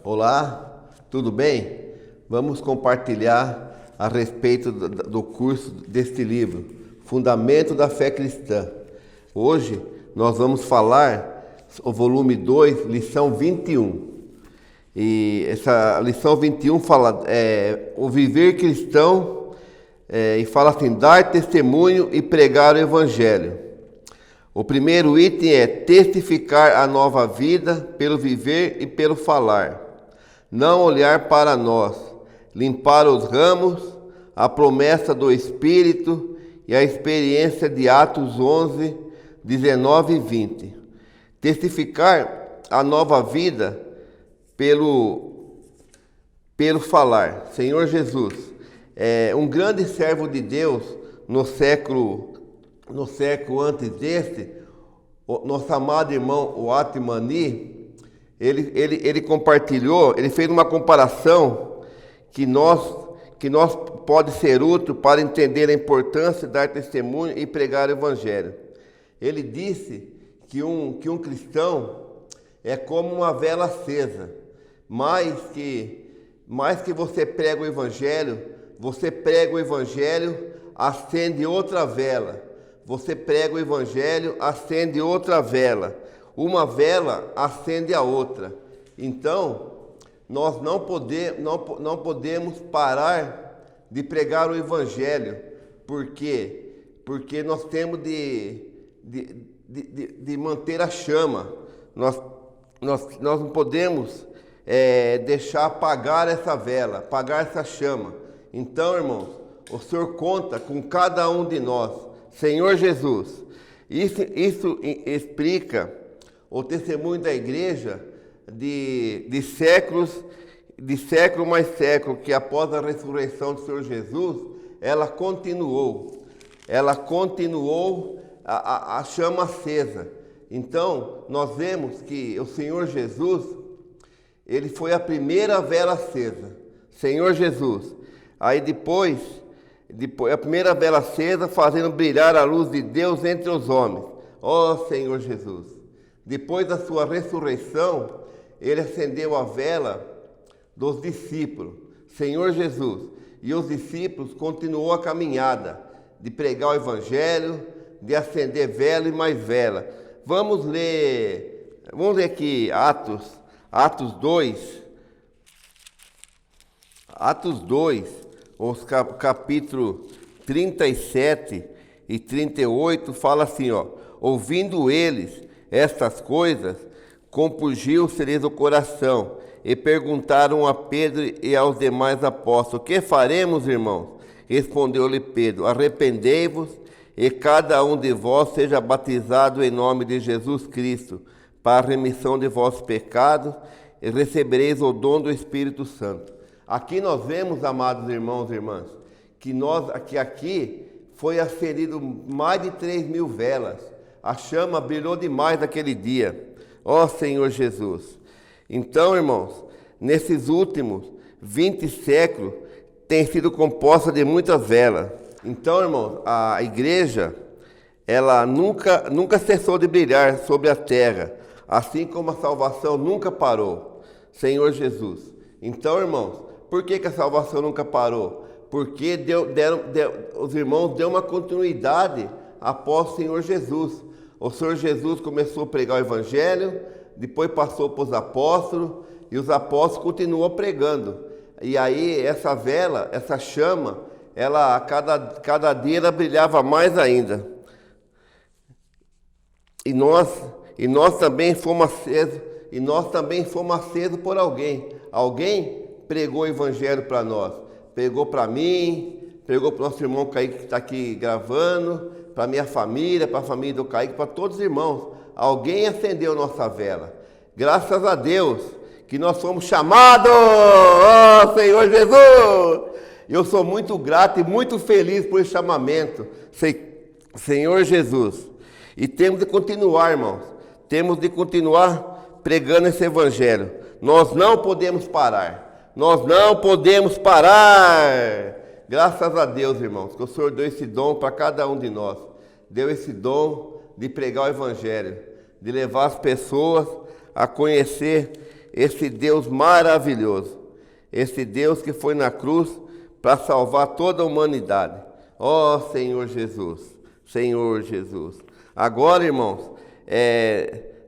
Olá, tudo bem? Vamos compartilhar a respeito do curso deste livro, Fundamento da Fé Cristã. Hoje nós vamos falar o volume 2, lição 21. E essa lição 21 fala o viver cristão e fala assim, dar testemunho e pregar o evangelho. O primeiro item é testificar a nova vida pelo viver e pelo falar. Não olhar para nós, limpar os ramos, a promessa do Espírito e a experiência de Atos 11, 19 e 20. Testificar a nova vida pelo falar. Senhor Jesus, um grande servo de Deus no século antes deste, nosso amado irmão, o Atmani, ele compartilhou, ele fez uma comparação que nós pode ser útil para entender a importância de dar testemunho e pregar o evangelho. Ele disse que um cristão é como uma vela acesa, mais que você prega o evangelho, acende outra vela. Você prega o evangelho, acende outra vela. Uma vela acende a outra. Então, nós não podemos parar de pregar o evangelho. Por quê? Porque nós temos de manter a chama. Nós não podemos deixar apagar essa vela, apagar essa chama. Então, irmãos, o Senhor conta com cada um de nós. Senhor Jesus, isso explica o testemunho da igreja de século mais século, que após a ressurreição do Senhor Jesus, ela continuou a chama acesa. Então, nós vemos que o Senhor Jesus, ele foi a primeira vela acesa. Senhor Jesus. Aí depois a primeira vela acesa, fazendo brilhar a luz de Deus entre os homens. Ó Senhor Jesus. Depois da sua ressurreição, ele acendeu a vela dos discípulos. Senhor Jesus. E os discípulos continuou a caminhada de pregar o evangelho, de acender vela e mais vela. Vamos ler aqui Atos 2, os capítulo 37 e 38, fala assim, ouvindo eles estas coisas, compungiu-se-lhes o coração, e perguntaram a Pedro e aos demais apóstolos, que faremos, irmãos? Respondeu-lhe Pedro, arrependei-vos, e cada um de vós seja batizado em nome de Jesus Cristo, para a remissão de vossos pecados, e recebereis o dom do Espírito Santo. Aqui nós vemos, amados irmãos e irmãs, que aqui foi acerido mais de 3.000 velas. A chama brilhou demais naquele dia. Ó Senhor Jesus. Então, irmãos, nesses últimos 20 séculos, tem sido composta de muitas velas. Então, irmãos, a igreja, ela nunca cessou de brilhar sobre a terra, assim como a salvação nunca parou. Senhor Jesus. Então, irmãos, por que a salvação nunca parou? Porque os irmãos deram uma continuidade após o Senhor Jesus. O Senhor Jesus começou a pregar o evangelho, depois passou para os apóstolos, e os apóstolos continuam pregando. E aí essa vela, essa chama, ela cada dia ela brilhava mais ainda. E nós também fomos acesos por alguém. Alguém pregou o evangelho para nós. Pregou para mim, pregou para o nosso irmão Kaique que está aqui gravando, para a minha família, para a família do Kaique, para todos os irmãos. Alguém acendeu nossa vela. Graças a Deus que nós fomos chamados, ó Senhor Jesus! Eu sou muito grato e muito feliz por esse chamamento, Senhor Jesus. E temos de continuar, irmãos. Temos de continuar pregando esse evangelho. Nós não podemos parar. Nós não podemos parar. Graças a Deus, irmãos, que o Senhor deu esse dom para cada um de nós. Deu esse dom de pregar o evangelho, de levar as pessoas a conhecer esse Deus maravilhoso, esse Deus que foi na cruz para salvar toda a humanidade. Ó Senhor Jesus, Senhor Jesus. Agora, irmãos,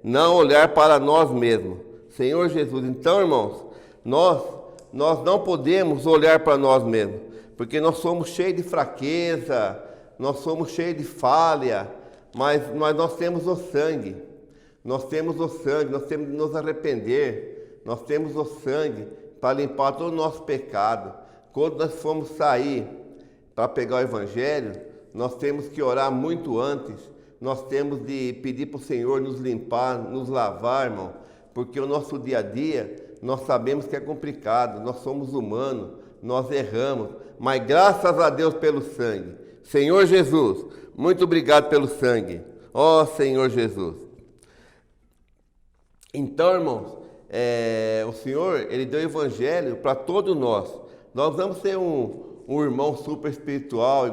não olhar para nós mesmos, Senhor Jesus. Então, irmãos, nós não podemos olhar para nós mesmos, porque nós somos cheios de fraqueza, nós somos cheios de falha, mas nós temos o sangue, nós temos o sangue, nós temos de nos arrepender, nós temos o sangue para limpar todo o nosso pecado. Quando nós formos sair para pegar o Evangelho, nós temos que orar muito antes, nós temos de pedir para o Senhor nos limpar, nos lavar, irmão, porque o nosso dia a dia, nós sabemos que é complicado, nós somos humanos, nós erramos, mas graças a Deus pelo sangue. Senhor Jesus, muito obrigado pelo sangue, ó Senhor Jesus. Então, irmãos, o Senhor, Ele deu o Evangelho para todos nós. Nós vamos ser um irmão super espiritual,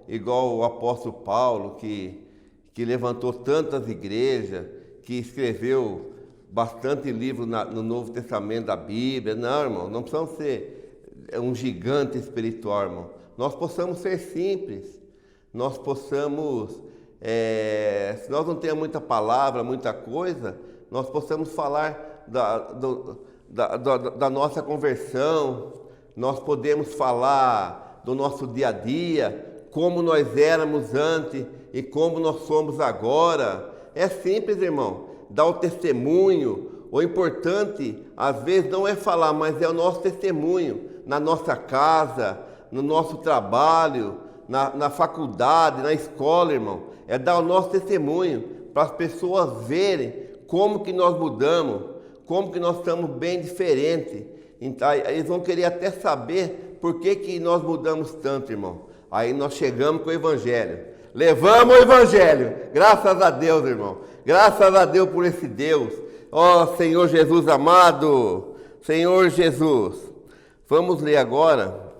igual o apóstolo Paulo, que levantou tantas igrejas, que escreveu bastante livros no Novo Testamento da Bíblia. Não, irmão, não precisamos ser um gigante espiritual, irmão. Nós possamos ser simples, nós possamos, se nós não temos muita palavra, muita coisa, nós possamos falar da nossa conversão, nós podemos falar do nosso dia a dia, como nós éramos antes e como nós somos agora. É simples, irmão, dar o testemunho. O importante, às vezes, não é falar, mas é o nosso testemunho, na nossa casa, no nosso trabalho, na faculdade, na escola, irmão. É dar o nosso testemunho para as pessoas verem como que nós mudamos, como que nós estamos bem diferentes. Então, eles vão querer até saber por que nós mudamos tanto, irmão. Aí nós chegamos com o Evangelho. Levamos o Evangelho. Graças a Deus, irmão. Graças a Deus por esse Deus. Ó Senhor Jesus amado. Senhor Jesus. Vamos ler agora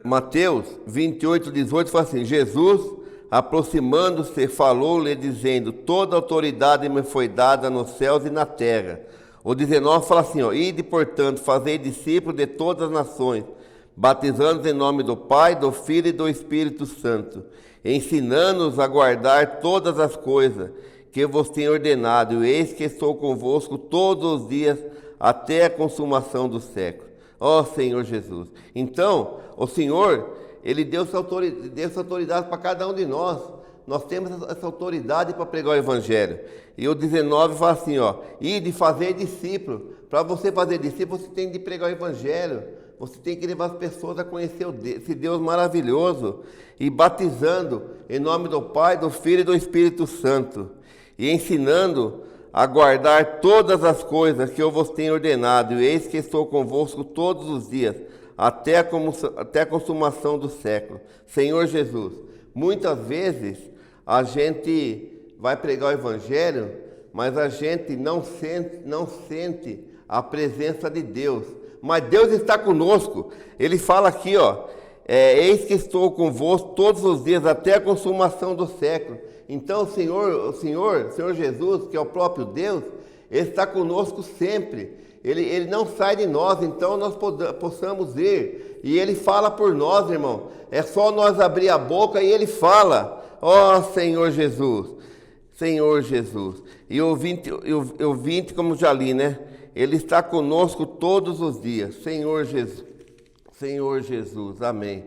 Mateus 28, 18, fala assim: Jesus, aproximando-se, falou-lhe, dizendo: toda autoridade me foi dada nos céus e na terra. O 19 fala assim: ide, portanto, fazei discípulos de todas as nações, batizando-os em nome do Pai, do Filho e do Espírito Santo, ensinando-os a guardar todas as coisas que vos tenho ordenado, e eis que estou convosco todos os dias, até a consumação do século. Ó Senhor Jesus. Então, o Senhor, Ele deu essa autoridade para cada um de nós. Nós temos essa autoridade para pregar o Evangelho. E o 19 fala assim, ide fazer discípulo. Para você fazer discípulo, você tem de pregar o Evangelho. Você tem que levar as pessoas a conhecer esse Deus maravilhoso. E batizando em nome do Pai, do Filho e do Espírito Santo. E ensinando a guardar todas as coisas que eu vos tenho ordenado. E eis que estou convosco todos os dias, até a consumação do século. Senhor Jesus, muitas vezes a gente vai pregar o Evangelho, mas a gente não sente a presença de Deus. Mas Deus está conosco. Ele fala aqui, eis que estou convosco todos os dias, até a consumação do século. Então o Senhor Jesus, que é o próprio Deus, Ele está conosco sempre. Ele não sai de nós, então nós possamos ir. E Ele fala por nós, irmão. É só nós abrir a boca e Ele fala. Ó Senhor Jesus, Senhor Jesus. E o 20, como já li, né? Ele está conosco todos os dias. Senhor Jesus, amém.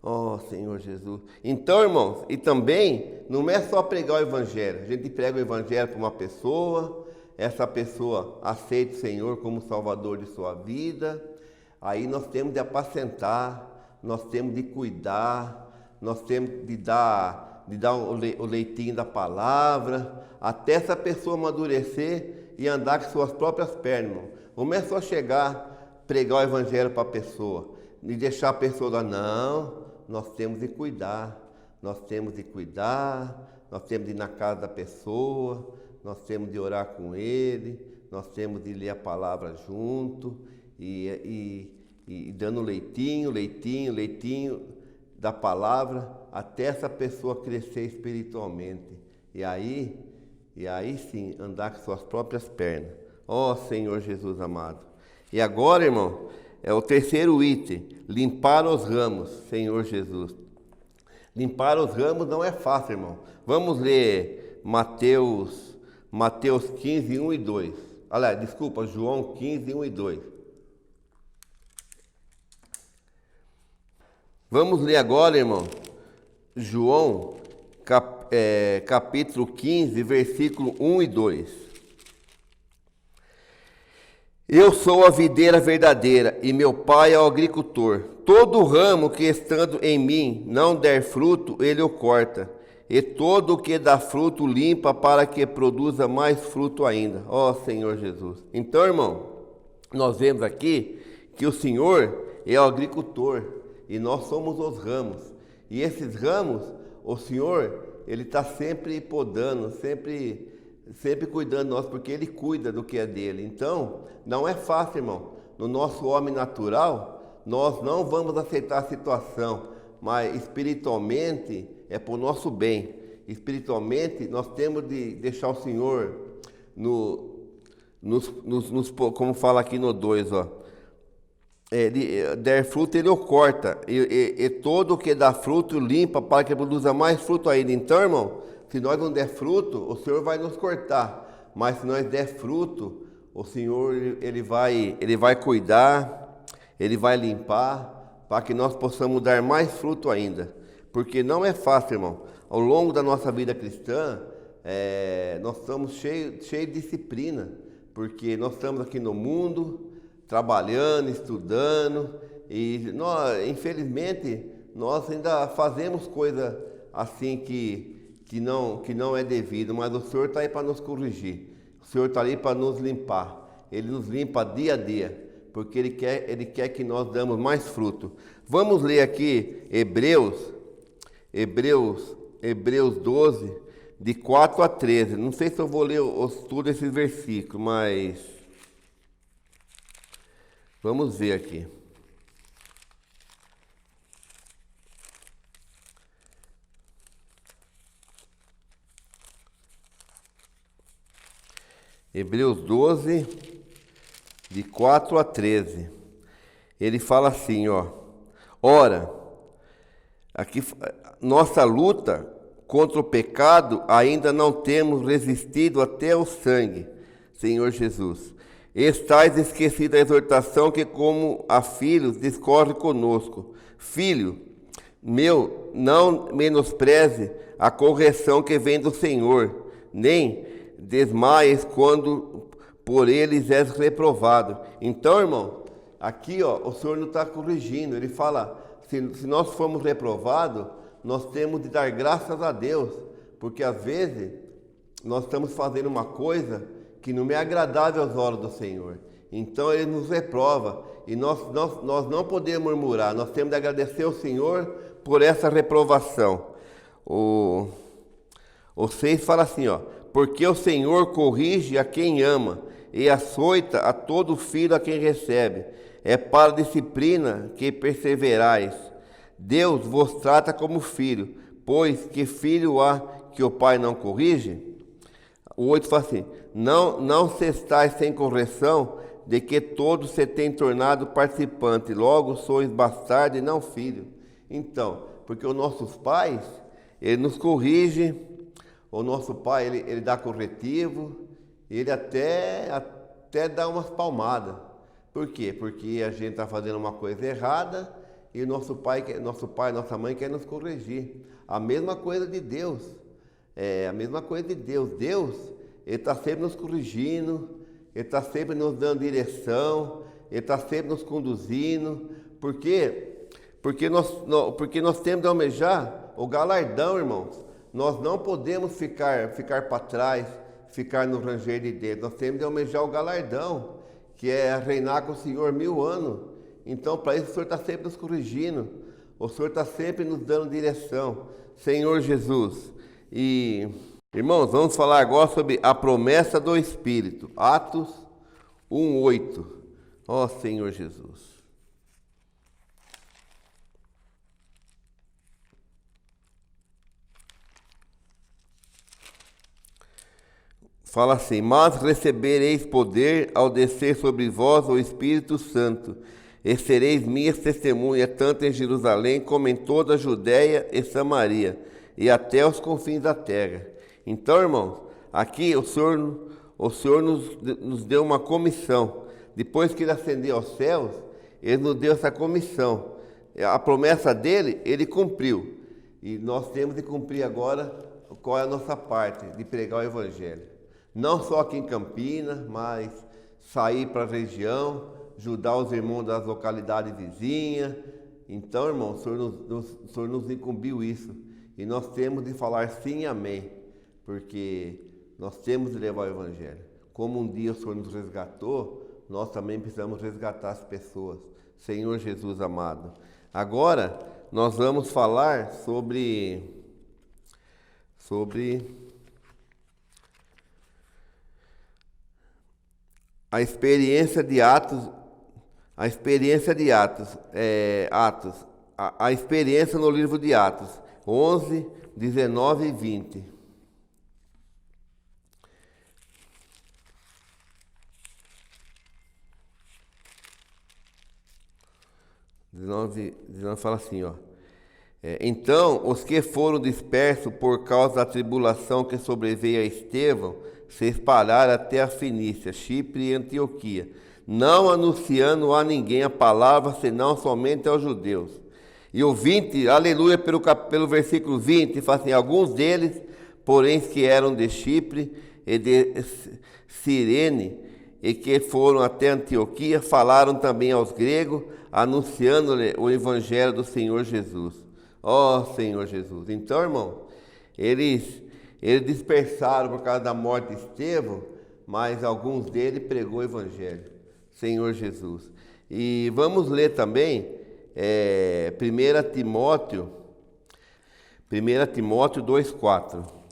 Ó Senhor Jesus. Então, irmãos, e também não é só pregar o Evangelho. A gente prega o Evangelho para uma pessoa, essa pessoa aceita o Senhor como Salvador de sua vida. Aí nós temos de apacentar, nós temos de cuidar, nós temos de dar o leitinho da palavra, até essa pessoa amadurecer e andar com suas próprias pernas, irmão. Não é só chegar, pregar o Evangelho para a pessoa e deixar a pessoa lá, não. Nós temos de cuidar, nós temos de ir na casa da pessoa, nós temos de orar com ele, nós temos de ler a palavra junto e dando leitinho da palavra até essa pessoa crescer espiritualmente. E aí sim, andar com suas próprias pernas. Ó Senhor Jesus amado. E agora, irmão, é o terceiro item, limpar os ramos, Senhor Jesus. Limpar os ramos não é fácil, irmão. Vamos ler Mateus 15, 1 e 2. Aliás, desculpa, João 15, 1 e 2. Vamos ler agora, irmão, João capítulo 15, versículo 1 e 2. Eu sou a videira verdadeira e meu pai é o agricultor. Todo ramo que estando em mim não der fruto, ele o corta. E todo o que dá fruto limpa para que produza mais fruto ainda. Ó Senhor Jesus. Então, irmão, nós vemos aqui que o Senhor é o agricultor e nós somos os ramos. E esses ramos, o Senhor, Ele está sempre podando, sempre cuidando de nós, porque Ele cuida do que é dele. Então, não é fácil, irmão. No nosso homem natural, nós não vamos aceitar a situação, mas espiritualmente é para o nosso bem. Espiritualmente, nós temos de deixar o Senhor como fala aqui no 2, ó. Der fruto, ele o corta, e todo o que dá fruto limpa para que produza mais fruto ainda. Então, irmão, se nós não der fruto, o Senhor vai nos cortar, mas se nós der fruto, o Senhor ele vai cuidar, ele vai limpar, para que nós possamos dar mais fruto ainda, porque não é fácil, irmão. Ao longo da nossa vida cristã, nós estamos cheios de disciplina, porque nós estamos aqui no mundo, trabalhando, estudando, e nós, infelizmente, nós ainda fazemos coisa assim que não é devido, mas o Senhor está aí para nos corrigir, o Senhor está aí para nos limpar, Ele nos limpa dia a dia, porque Ele quer que nós damos mais fruto. Vamos ler aqui Hebreus 12, de 4 a 13, não sei se eu vou ler tudo esses versículos, mas vamos ver aqui. Hebreus 12, de 4 a 13. Ele fala assim, ó. Ora, aqui nossa luta contra o pecado ainda não temos resistido até o sangue, Senhor Jesus. Estais esquecido a exortação que, como a filhos, discorre conosco. Filho meu, não menospreze a correção que vem do Senhor, nem desmaies quando por eles és reprovado. Então, irmão, aqui ó, o Senhor não está corrigindo. Ele fala, se nós formos reprovados, nós temos de dar graças a Deus, porque às vezes nós estamos fazendo uma coisa que não é agradável aos olhos do Senhor. Então Ele nos reprova, e nós não podemos murmurar, nós temos de agradecer ao Senhor por essa reprovação. O 6 fala assim, ó, porque o Senhor corrige a quem ama, e açoita a todo filho a quem recebe. É para a disciplina que perseverais. Deus vos trata como filho, pois que filho há que o pai não corrige? O 8 fala assim, não se estáis sem correção, de que todos se têm tornado participantes, logo sois bastardo e não filho. Então, porque os nossos pais, ele nos corrige, o nosso pai, ele dá corretivo, ele até dá umas palmadas. Por quê? Porque a gente está fazendo uma coisa errada e nossa mãe quer nos corrigir. A mesma coisa de Deus. A mesma coisa de Deus. Deus, Ele está sempre nos corrigindo, Ele está sempre nos dando direção, Ele está sempre nos conduzindo. Por quê? Porque nós temos de almejar o galardão, irmãos. Nós não podemos ficar para trás, ficar no ranger de Deus. Nós temos de almejar o galardão, que é reinar com o Senhor 1000 anos. Então, para isso, o Senhor está sempre nos corrigindo. O Senhor está sempre nos dando direção. Senhor Jesus. E, irmãos, vamos falar agora sobre a promessa do Espírito. Atos 1:8. Ó Senhor Jesus. Fala assim: mas recebereis poder ao descer sobre vós o Espírito Santo, e sereis minhas testemunhas, tanto em Jerusalém como em toda a Judéia e Samaria, e até os confins da terra. Então, irmãos, aqui o Senhor nos deu uma comissão. Depois que Ele ascendeu aos céus, Ele nos deu essa comissão. A promessa dele, Ele cumpriu. E nós temos de cumprir agora qual é a nossa parte, de pregar o Evangelho. Não só aqui em Campinas, mas sair para a região, ajudar os irmãos das localidades vizinhas. Então, irmão, o Senhor nos incumbiu isso. E nós temos de falar sim e amém, porque nós temos de levar o Evangelho. Como um dia o Senhor nos resgatou, nós também precisamos resgatar as pessoas. Senhor Jesus amado. Agora, nós vamos falar sobre a experiência de Atos, a experiência no livro de Atos, 11, 19 e 20. 19 fala assim, ó. Então, os que foram dispersos por causa da tribulação que sobreveio a Estevão, se espalharam até a Fenícia, Chipre e Antioquia, não anunciando a ninguém a palavra, senão somente aos judeus. E o 20, aleluia, pelo versículo 20, fala assim: alguns deles, porém, que eram de Chipre e de Cirene, e que foram até Antioquia, falaram também aos gregos, anunciando-lhe o evangelho do Senhor Jesus. Ó Senhor Jesus. Então, irmão, eles dispersaram por causa da morte de Estevão, mas alguns deles pregou o evangelho. Senhor Jesus. E vamos ler também 1 Timóteo 2,4.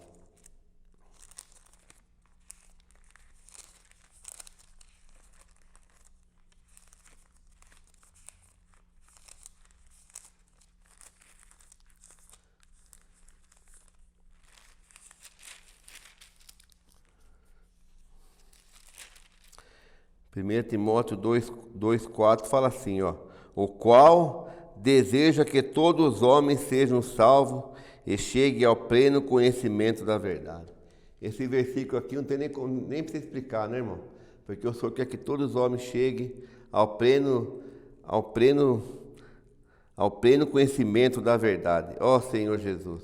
1 Timóteo 2,4 fala assim, ó: o qual deseja que todos os homens sejam salvos e cheguem ao pleno conhecimento da verdade. Esse versículo aqui não tem nem para explicar, né, irmão? Porque o Senhor quer que todos os homens cheguem ao pleno conhecimento da verdade. Ó Senhor Jesus.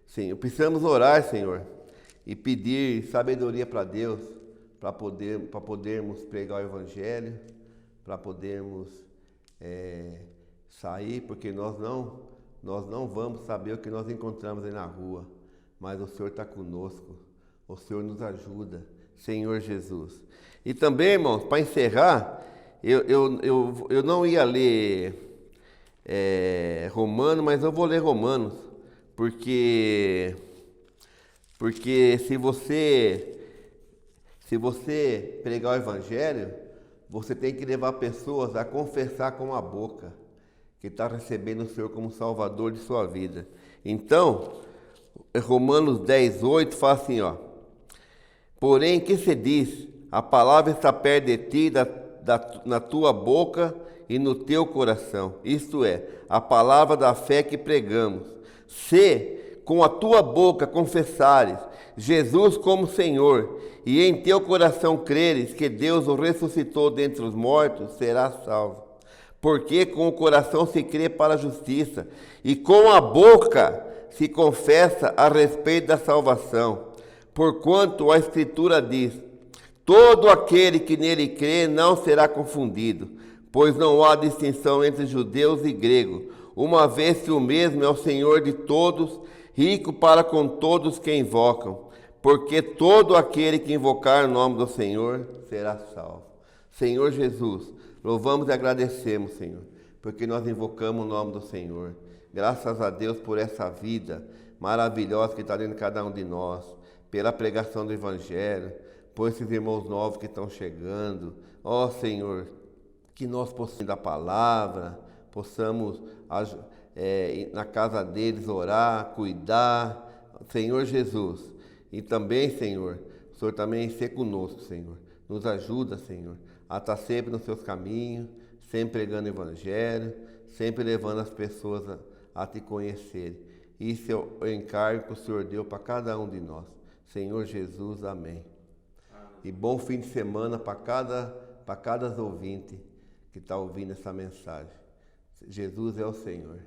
Sim, precisamos orar, Senhor, e pedir sabedoria para Deus, para podermos pregar o Evangelho, para podermos sair, porque nós não vamos saber o que nós encontramos aí na rua, mas o Senhor está conosco, o Senhor nos ajuda, Senhor Jesus. E também, irmãos, para encerrar, eu não ia ler Romanos, mas eu vou ler Romanos, porque se você pregar o Evangelho, você tem que levar pessoas a confessar com a boca que está recebendo o Senhor como Salvador de sua vida. Então, Romanos 10:8 fala assim, ó: porém, que se diz? A palavra está perto de ti, na tua boca e no teu coração. Isto é, a palavra da fé que pregamos. Se com a tua boca confessares Jesus como Senhor, e em teu coração creres que Deus o ressuscitou dentre os mortos, serás salvo. Porque com o coração se crê para a justiça, e com a boca se confessa a respeito da salvação. Porquanto a Escritura diz: todo aquele que nele crê não será confundido, pois não há distinção entre judeus e gregos, uma vez que o mesmo é o Senhor de todos, rico para com todos que invocam, porque todo aquele que invocar o nome do Senhor será salvo. Senhor Jesus, louvamos e agradecemos, Senhor, porque nós invocamos o nome do Senhor. Graças a Deus por essa vida maravilhosa que está dentro de cada um de nós, pela pregação do Evangelho, por esses irmãos novos que estão chegando. Ó Senhor, que nós possamos da palavra, possamos na casa deles orar, cuidar, Senhor Jesus. E também, Senhor, Senhor também ser conosco, Senhor. Nos ajuda, Senhor, a estar sempre nos seus caminhos, sempre pregando o Evangelho, sempre levando as pessoas a te conhecerem. Isso é o encargo que o Senhor deu para cada um de nós. Senhor Jesus, amém. E bom fim de semana para cada ouvinte que está ouvindo essa mensagem. Jesus é o Senhor.